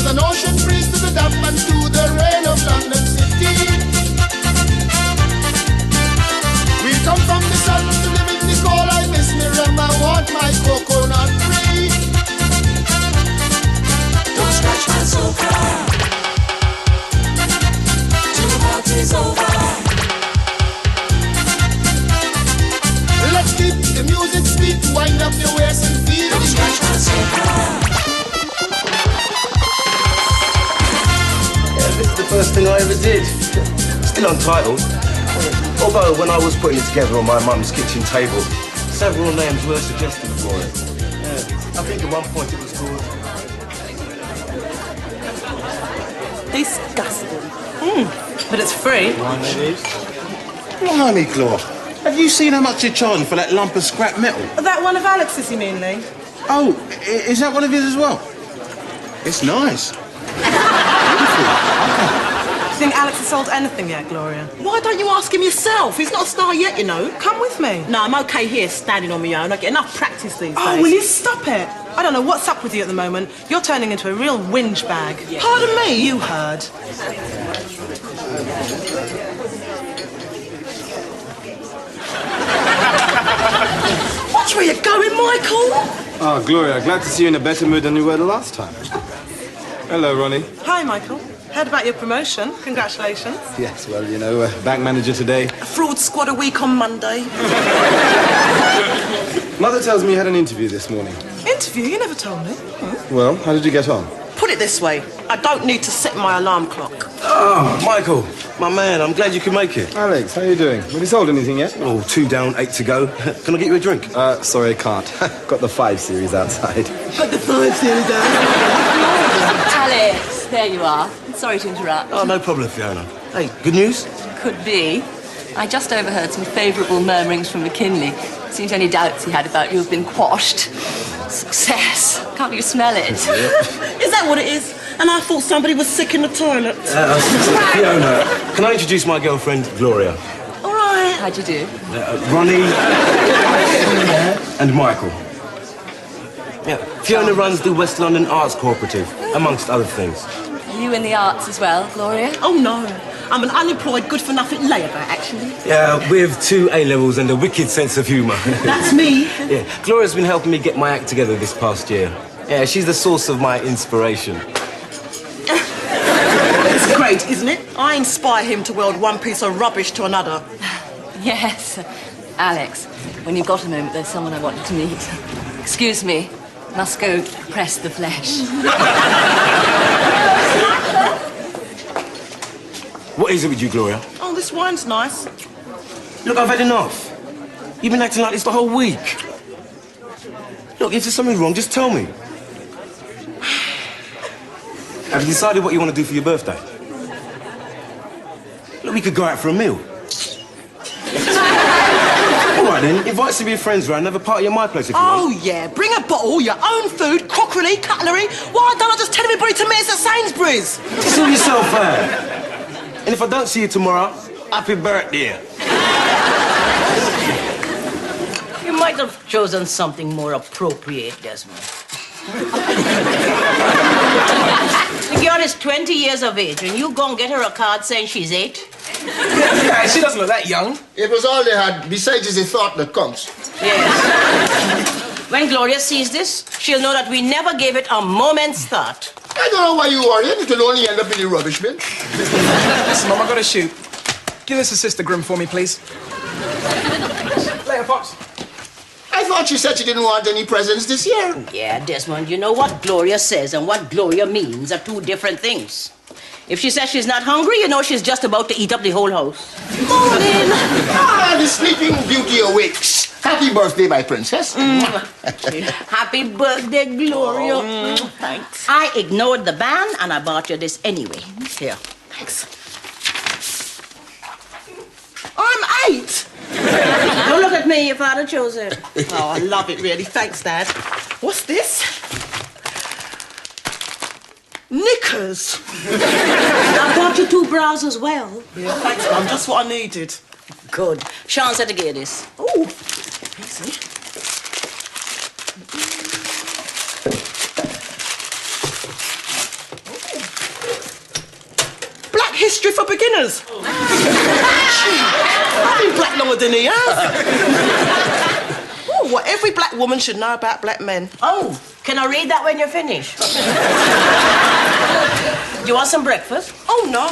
There's an ocean breeze to the damp and to the rain of London City. We come from the sun to live in the cold. I miss me rum, I want my coconut free. Don't scratch my sofa. Too hot is over. Let's keep the music sweet, wind up your waist and feel. Don't scratch my sofa. This is the first thing I ever did. Still untitled. Although when I was putting it together on my mum's kitchen table, several names were suggested for it. I think at one point it was called... Disgusting. But it's free. Blimey, Gloria. Have you seen how much you're charging for that lump of scrap metal? That one of Alex's, you mean, Lee? Oh, is that one of his as well? It's nice. Do you think Alex has sold anything yet, Gloria? Why don't you ask him yourself? He's not a star yet, you know. Come with me. No, I'm okay here, standing on my own. I get enough practice these days. Oh, will you stop it? I don't know what's up with you at the moment. You're turning into a real whinge bag. Yeah. Pardon me? You heard. Watch where you're going, Michael. Oh, Gloria, glad to see you in a better mood than you were the last time. Hello, Ronnie. Hi, Michael. Heard about your promotion. Congratulations. Yes, well, you know, bank manager today. A fraud squad a week on Monday. Mother tells me you had an interview this morning. Interview? You never told me. Well, how did you get on? Put it this way, I don't need to set my alarm clock. Oh, Michael, my man, I'm glad you could make it. Alex, how you doing? Have you sold anything yet? Oh, 2 down, 8 to go. Can I get you a drink? Sorry, I can't. Got the 5 Series outside. Got the 5 Series down. Alex, there you are. Sorry to interrupt. Oh, no problem, Fiona. Hey, good news? Could be. I just overheard some favourable murmurings from McKinley. Seems any doubts he had about you have been quashed. Success. Can't you smell it? Is that what it is? And I thought somebody was sick in the toilet. Fiona, can I introduce my girlfriend, Gloria? All right. How'd you do? Ronnie and Michael. Yeah, Fiona runs the West London Arts Cooperative, amongst other things. Are you in the arts as well, Gloria? Oh, no. I'm an unemployed, good-for-nothing layabout, actually. Yeah, with 2 A-levels and a wicked sense of humour. That's me. Yeah, Gloria's been helping me get my act together this past year. Yeah, she's the source of my inspiration. It's great, isn't it? I inspire him to weld one piece of rubbish to another. Yes. Alex, when you've got a moment, there's someone I wanted to meet. Excuse me. Must go press the flesh. What is it with you, Gloria? Oh, this wine's nice. Look, I've had enough. You've been acting like this the whole week. Look, if there's something wrong, just tell me. Have you decided what you want to do for your birthday? Look, we could go out for a meal. All right, then. Invite some of your friends round and have a party at my place if you want. Oh, yeah. Bring a bottle, your own food, crockery, cutlery. Why don't I just tell everybody to meet us at Sainsbury's? Sort yourself out. And if I don't see you tomorrow, happy birthday. You might have chosen something more appropriate, Desmond. The girl is 20 years of age, and you go and get her a card saying she's 8? Yeah, she doesn't look that young. It was all they had, besides the thought that counts. Yes. When Gloria sees this, she'll know that we never gave it a moment's thought. I don't know why you worry. It'll only end up in the rubbish bin. Listen, Mum, I've got to shoot. Give this to Sister Grim for me, please. Later, Pops. I thought you said you didn't want any presents this year. Yeah, Desmond, you know what Gloria says and what Gloria means are 2 different things. If she says she's not hungry, you know she's just about to eat up the whole house. Morning. Ah, the sleeping beauty awakes. Happy birthday, my princess. Happy birthday, Gloria. Oh, thanks. I ignored the ban and I bought you this anyway. Here. Thanks. I'm 8. Don't look at me, your father chose it. Oh, I love it, really. Thanks, Dad. What's this? Knickers. I bought you 2 bras as well. Yeah, thanks, Mum. Just what I needed. Good. Sean said to get this. Oh, easy. history for beginners. I've been black longer than he has. Oh, what every black woman should know about black men. Oh, can I read that when you're finished? Do you want some breakfast? Oh, no.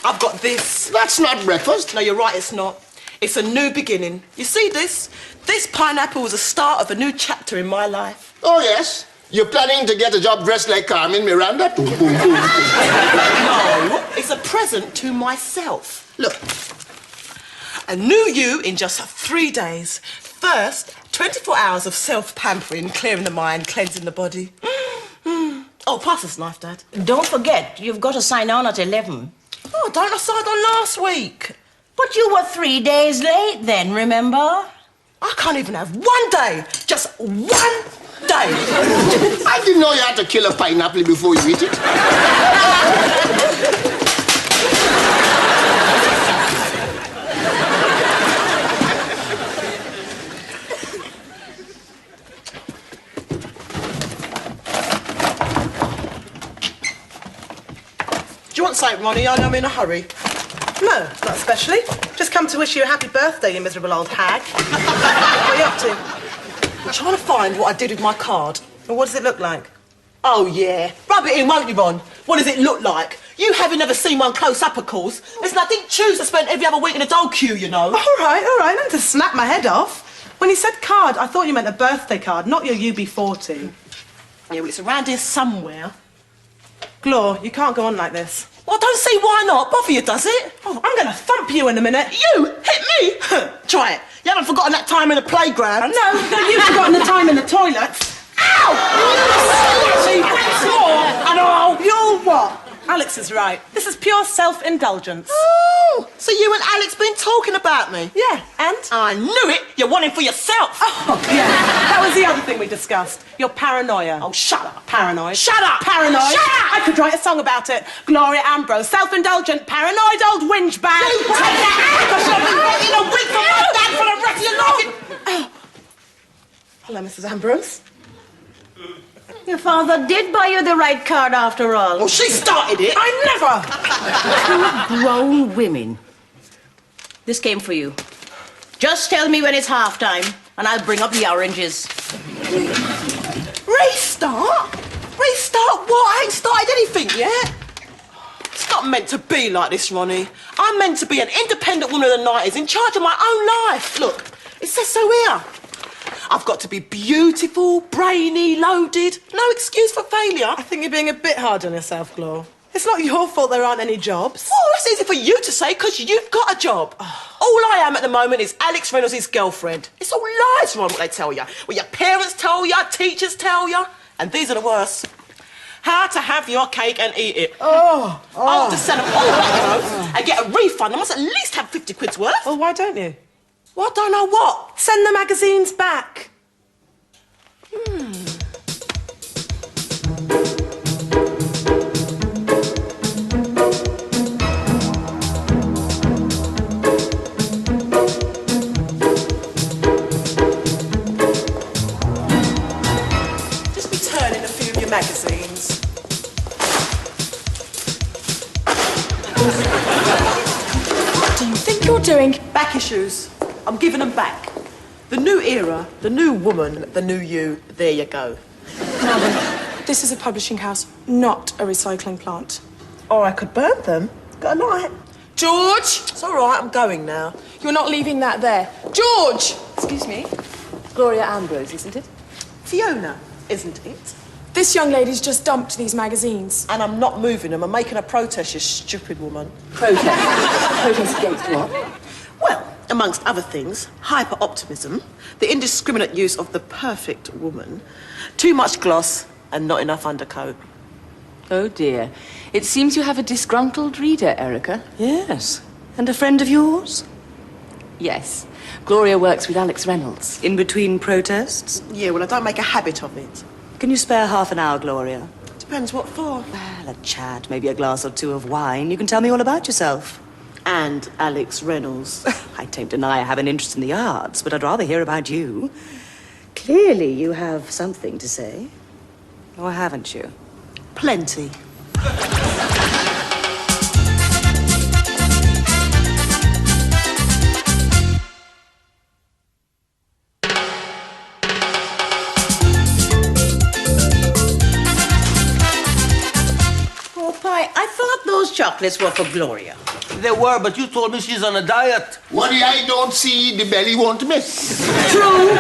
I've got this. That's not breakfast. No, you're right, it's not. It's a new beginning. You see this? This pineapple was the start of a new chapter in my life. Oh, yes. You're planning to get a job dressed like Carmen Miranda? Boom, boom, boom, boom. No, it's a present to myself. Look. A new you in just 3 days. First, 24 hours of self-pampering, clearing the mind, cleansing the body. Oh, pass this knife, Dad. Don't forget, you've got to sign on at 11. Oh, don't I signed on last week? But you were 3 days late then, remember? I can't even have 1 day. Just 1 day. I didn't know you had to kill a pineapple before you eat it. Do you want something, Ronnie? I'm in a hurry. No, not especially. Just come to wish you a happy birthday, you miserable old hag. What are you up to? I'm trying to find what I did with my card. Well, what does it look like? Oh, yeah. Rub it in, won't you, Ron? What does it look like? You haven't ever seen one close up, of course. Listen, I think Tuesday spent every other week in a dole queue, you know. All right. Not to snap my head off. When you said card, I thought you meant a birthday card, not your UB40. Yeah, well, it's around here somewhere. Glor, you can't go on like this. Well, I don't see why not. Bother you, does it? Oh, I'm going to thump you in a minute. You? Hit me? Try it. You haven't forgotten that time in the playground? No, but you've forgotten the time in the toilets. Ow! See, once more, and I'll... You're what? Alex is right. This is pure self-indulgence. Oh, so you and Alex been talking about me? Yeah, and? I knew it. You want him for yourself. Oh, yeah. That was the other thing we discussed. Your paranoia. Oh, shut up. Paranoid. Shut up. Paranoid. Shut up. I could write a song about it. Gloria Ambrose, self-indulgent, paranoid old whinge bag. You take that out, because you'll be waiting a week for my dad for the rest of your life. Hello, Mrs. Ambrose. Your father did buy you the right card after all. Well, she started it. I never. Grown women. This came for you. Just tell me when it's half-time, and I'll bring up the oranges. Restart? Restart what? I ain't started anything yet. It's not meant to be like this, Ronnie. I'm meant to be an independent woman of the 90s in charge of my own life. Look, it says so here. I've got to be beautiful, brainy, loaded. No excuse for failure. I think you're being a bit hard on yourself, Glor. It's not your fault there aren't any jobs. Oh, that's easy for you to say, because you've got a job. All I am at the moment is Alex Reynolds' girlfriend. It's all lies, Ron, what they tell you. What your parents tell you, teachers tell you. And these are the worst. How to have your cake and eat it. Oh. I'll just send them all back, you know, and get a refund. I must at least have 50 quid's worth. Well, why don't you? Well, I don't know what. Send the magazines back. Just returning a few of your magazines. What do you think you're doing? Back issues. I'm giving them back. The new era, the new woman, the new you. There you go. Madam, this is a publishing house, not a recycling plant. Or I could burn them. Got a light. George! It's all right, I'm going now. You're not leaving that there. George! Excuse me? Gloria Ambrose, isn't it? Fiona, isn't it? This young lady's just dumped these magazines. And I'm not moving them. I'm making a protest, you stupid woman. Protest? Protest against what? Well, amongst other things, hyper-optimism, the indiscriminate use of the perfect woman, too much gloss and not enough undercoat. Oh, dear. It seems you have a disgruntled reader, Erica. Yes. And a friend of yours? Yes. Gloria works with Alex Reynolds. In between protests? Yeah, well, I don't make a habit of it. Can you spare half an hour, Gloria? Depends what for. Well, a chat, maybe a glass or two of wine. You can tell me all about yourself. And Alex Reynolds. I don't deny I have an interest in the arts, but I'd rather hear about you. Clearly you have something to say. Or haven't you? Plenty. Why, I thought those chocolates were for Gloria. They were, but you told me she's on a diet. What the eye don't see, the belly won't miss. True.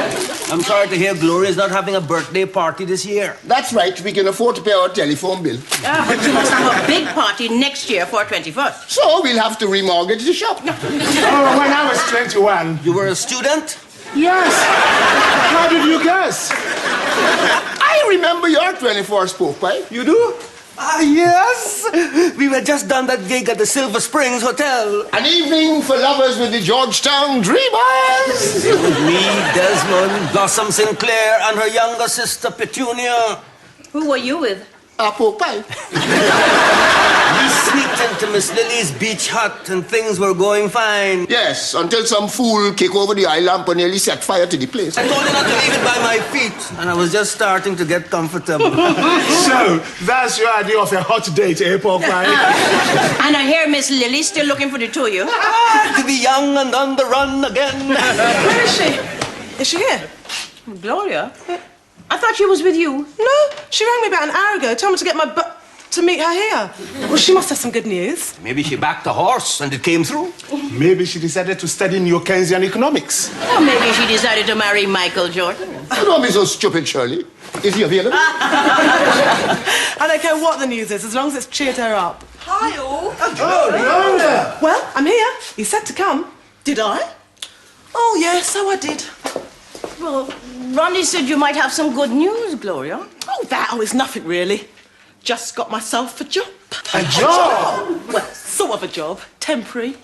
I'm sorry to hear Gloria's not having a birthday party this year. That's right, we can afford to pay our telephone bill. But you must have a big party next year for 21st. So we'll have to remortgage the shop. Oh, when I was 21. You were a student? Yes. How did you guess? I remember your 24th spoke pipe. You do? Ah, yes. We had just done that gig at the Silver Springs Hotel. An evening for lovers with the Georgetown Dreamers. It was me, Desmond, Blossom Sinclair, and her younger sister, Petunia. Who were you with? A poke pipe. We sneaked into Miss Lily's beach hut and things were going fine. Yes, until some fool kicked over the eye lamp and nearly set fire to the place. I told her not to leave it by my feet, and I was just starting to get comfortable. So, that's your idea of a hot date, eh, Popeye? And I hear Miss Lily's still looking for the two of you. To be young and on the run again. Where is she? Is she here? Gloria? I thought she was with you. No, she rang me about an hour ago, told me to get my butt to meet her here. Well, she must have some good news. Maybe she backed a horse and it came through. Maybe she decided to study Neo-Keynesian economics. Or maybe she decided to marry Michael Jordan. Don't be so stupid, Shirley. Is he available? I don't care what the news is, as long as it's cheered her up. Hi, all. Oh, Gloria! Well, I'm here. You said to come. Did I? Oh, yeah, so I did. Well, Ronnie said you might have some good news, Gloria. Oh, it's nothing really. Just got myself a job. A job? Well, sort of a job. Temporary.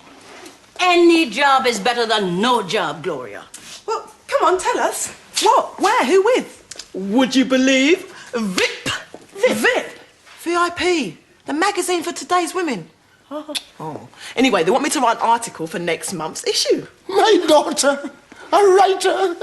Any job is better than no job, Gloria. Well, come on, tell us. What? Where? Who with? Would you believe? VIP. VIP. The magazine for today's women. Oh. Anyway, they want me to write an article for next month's issue. My daughter, a writer.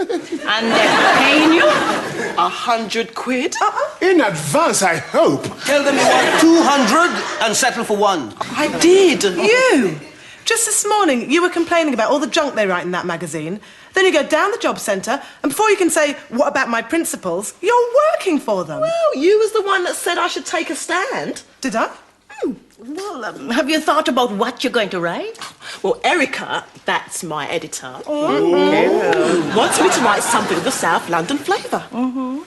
And they're paying you? 100 quid. In advance, I hope. Tell them you want 200 and settle for one. I did. You! Just this morning, you were complaining about all the junk they write in that magazine. Then you go down the job centre, and before you can say, what about my principals, you're working for them. Well, you was the one that said I should take a stand. Did I? Well, have you thought about what you're going to write? Well, Erica, that's my editor, wants me to write something with a South London flavour.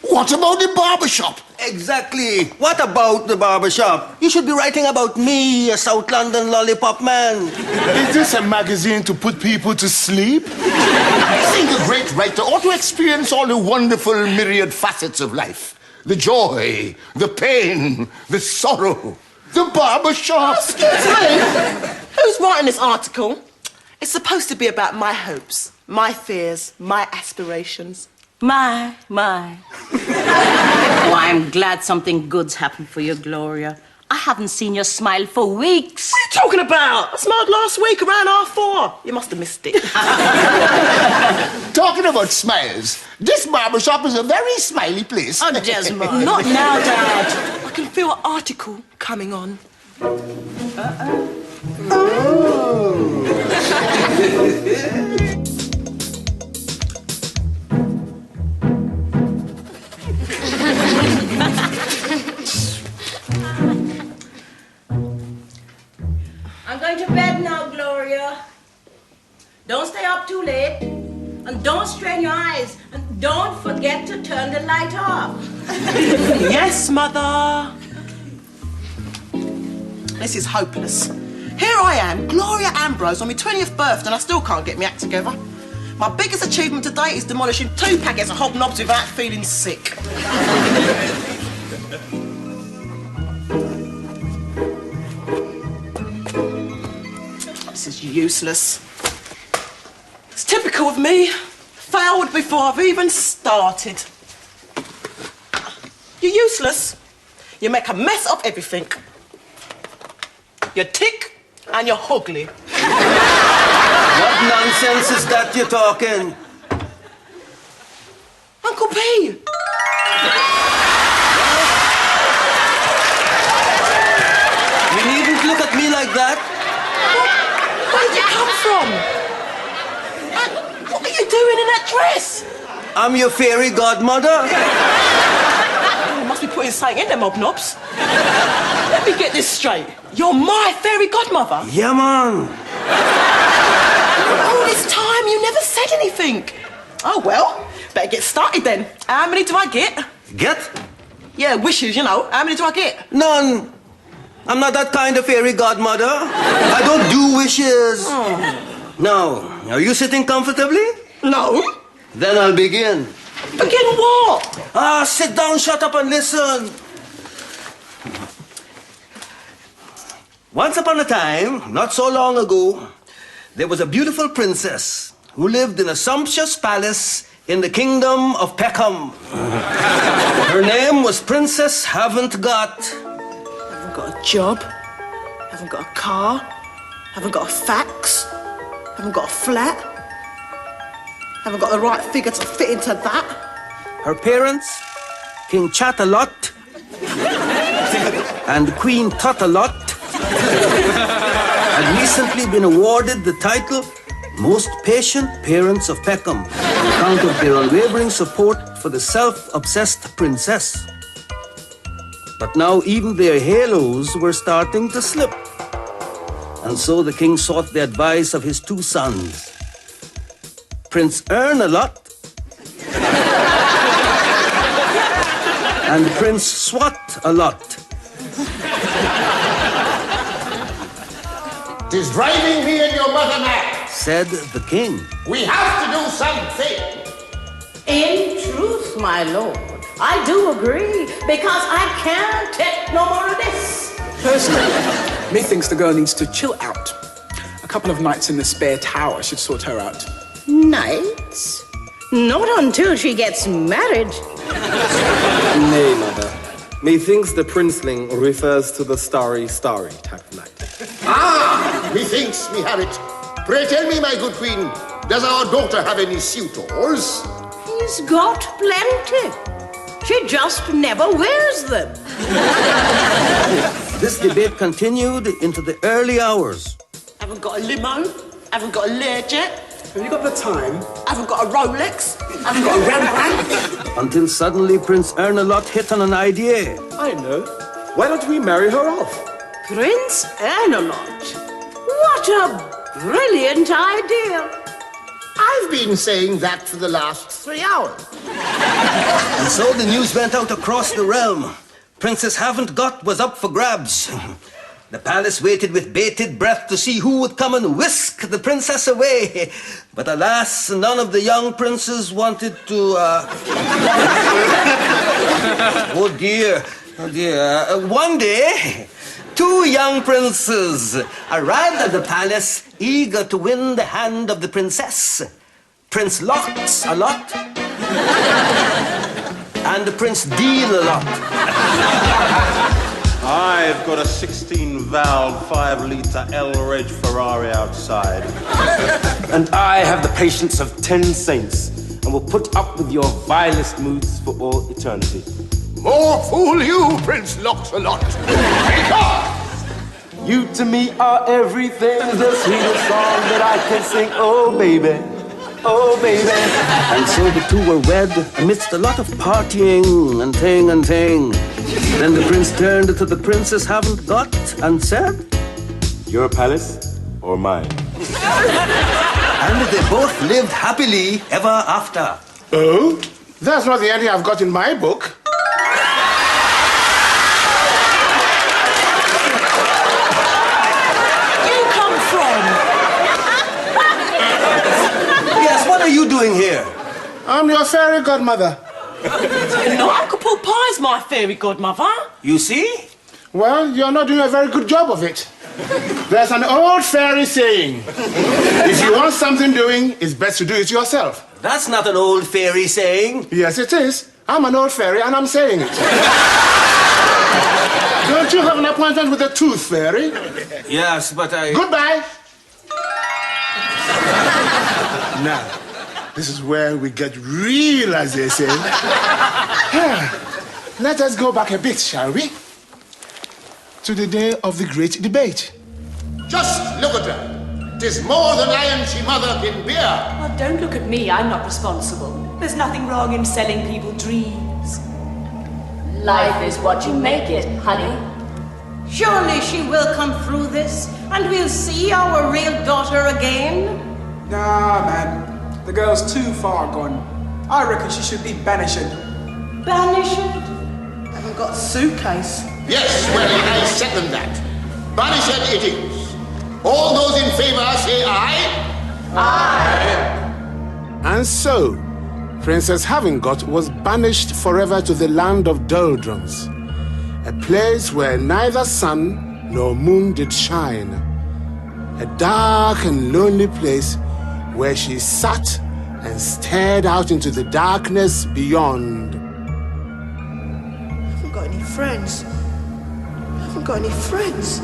What about the barbershop? Exactly. What about the barbershop? You should be writing about me, a South London lollipop man. Is this a magazine to put people to sleep? I think a great writer ought to experience all the wonderful myriad facets of life. The joy, the pain, the sorrow. The barbershop. Excuse me. Who's writing this article? It's supposed to be about my hopes, my fears, my aspirations. My. Oh, I'm glad something good's happened for you, Gloria. I haven't seen you smile for weeks. What are you talking about? I smiled last week around 4:30. You must have missed it. Talking about smiles, this barbershop is a very smiley place. Oh, Desmond. Not now, Dad. I can feel an article coming on. I'm going to bed now, Gloria. Don't stay up too late. And don't strain your eyes. And don't forget to turn the light off. Yes, Mother. This is hopeless. Here I am, Gloria Ambrose, on my 20th birthday, and I still can't get my act together. My biggest achievement to date is demolishing 2 packets of hobnobs without feeling sick. This is useless. It's typical of me. Failed before I've even started. You're useless. You make a mess of everything. You're tick and you're ugly. What nonsense is that you're talking? Uncle P. You needn't look at me like that. Where did you come from? What are you doing in that dress? I'm your fairy godmother. You must be putting something in them hobnobs. Let me get this straight. You're my fairy godmother. Yeah, man. All this time, you never said anything. Oh, well, better get started then. How many do I get? Get? Yeah, wishes, you know. How many do I get? None. I'm not that kind of fairy godmother. I don't do wishes. Now, are you sitting comfortably? No. Then I'll begin. Begin what? Sit down, shut up and listen. Once upon a time, not so long ago, there was a beautiful princess who lived in a sumptuous palace in the kingdom of Peckham. Her name was Princess Haven't Got. Haven't got a job. Haven't got a car. Haven't got a fax. Haven't got a flat. Haven't got the right figure to fit into that. Her parents, King Chat-a-Lot and Queen Tot-a-Lot, had recently been awarded the title Most Patient Parents of Peckham on account of their unwavering support for the self-obsessed princess. But now even their halos were starting to slip. And so the king sought the advice of his two sons, Prince Earn-a-Lot and Prince Swat-a-Lot. "'Tis driving me and your mother mad," said the king. "We have to do something." In truth, my lord, I do agree, because I can't take no more of this. Personally, methinks the girl needs to chill out. A couple of nights in the spare tower should sort her out. Nights? Not until she gets married. Nay, mother. Methinks the princeling refers to the starry type of night. Methinks me have it. Pray tell me, my good queen, does our daughter have any suitors? He's got plenty. She just never wears them. This debate continued into the early hours. Haven't got a limo. Haven't got a Learjet. Have you got the time? Haven't got a Rolex. Haven't got a Rembrandt. Until suddenly Prince Earn-a-Lot hit on an idea. I know. Why don't we marry her off? Prince Earn-a-Lot. What a brilliant idea. I've been saying that for the last 3 hours. And so the news went out across the realm. Princess Haven't Got was up for grabs. The palace waited with bated breath to see who would come and whisk the princess away. But alas, none of the young princes wanted to... Oh dear. One day, two young princes arrived at the palace, eager to win the hand of the princess. Prince Lots-a-Lot and Prince Deal-a-Lot. I've got a 16-valve, 5-litre L-Reg Ferrari outside. And I have the patience of 10 saints and will put up with your vilest moods for all eternity. More fool you, Prince Lots-a-Lot. Take off! You to me are everything, the sweetest song that I can sing. Oh, baby. Oh, baby. And so the two were wed amidst a lot of partying and ting. Then the prince turned to the Princess Haven't Got and said, Your palace or mine? And they both lived happily ever after. Oh? That's not the ending I've got in my book. What are you doing here? I'm your fairy godmother. No, Uncle Paul Pie's my fairy godmother. You see? Well, you're not doing a very good job of it. There's an old fairy saying, if you want something doing, it's best to do it yourself. That's not an old fairy saying. Yes, it is. I'm an old fairy and I'm saying it. Don't you have an appointment with the tooth fairy? Yes, but I... Goodbye. Now, this is where we get real, as they say. Let us go back a bit, shall we? To the day of the great debate. Just look at her. 'Tis more than I and she mother can bear. Oh, don't look at me. I'm not responsible. There's nothing wrong in selling people dreams. Life is what you make it, honey. Surely she will come through this, and we'll see our real daughter again. Nah, man. The girl's too far gone. I reckon she should be banished. Banished? Haven't got a suitcase. Yes, well, I second that. Banished it is. All those in favor say aye. Aye. And so, Princess Havengot was banished forever to the land of doldrums, a place where neither sun nor moon did shine, a dark and lonely place where she sat and stared out into the darkness beyond. I haven't got any friends. I haven't got any friends. I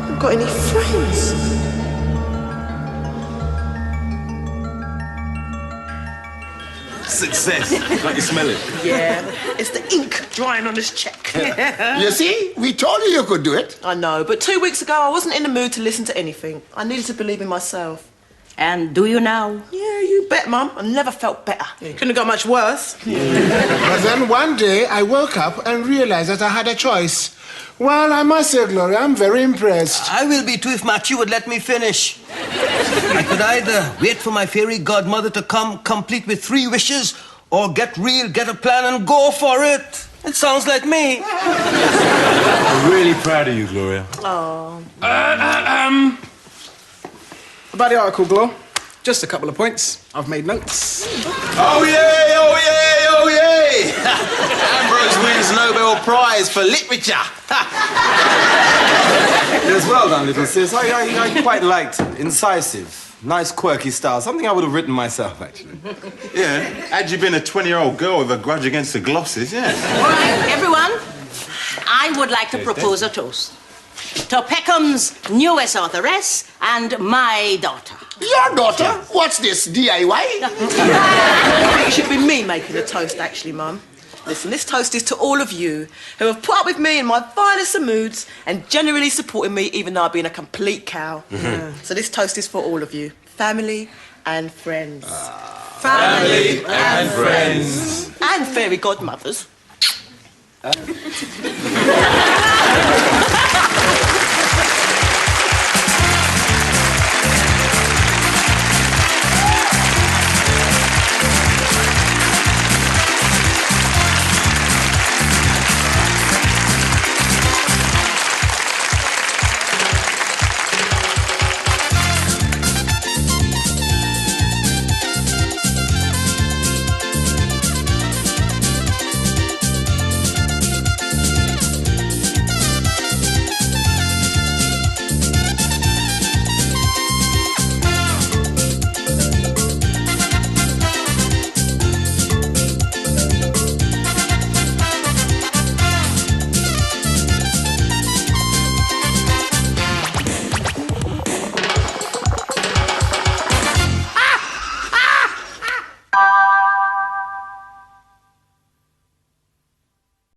haven't got any friends. Success. Can't you smell it? Yeah, it's the ink drying on this check. You see, we told you you could do it. I know, but 2 weeks ago I wasn't in the mood to listen to anything. I needed to believe in myself. And do you now? Yeah, you bet, Mum. I never felt better. Couldn't have got much worse. But then one day I woke up and realized that I had a choice. Well, I must say, Gloria, I'm very impressed. I will be too if Matthew would let me finish. I could either wait for my fairy godmother to come complete with 3 wishes, or get real, get a plan, and go for it. It sounds like me. I'm really proud of you, Gloria. Oh. About the article, Glo. Just a couple of points. I've made notes. Oh, yay, oh, yay, oh, yay! Ambrose wins Nobel Prize for Literature. Yes, well done, little sis. I quite liked it. Incisive. Nice, quirky style. Something I would have written myself, actually. Yeah, had you been a 20-year-old girl with a grudge against the glosses, yeah. All right, everyone, I would like to propose a toast. To Peckham's newest authoress and my daughter. Your daughter? What's this, DIY? I think it should be me making the toast, actually, Mum. Listen, this toast is to all of you who have put up with me in my finest of moods and generally supported me even though I've been a complete cow. So this toast is for all of you, family and friends. Family and friends. And fairy godmothers.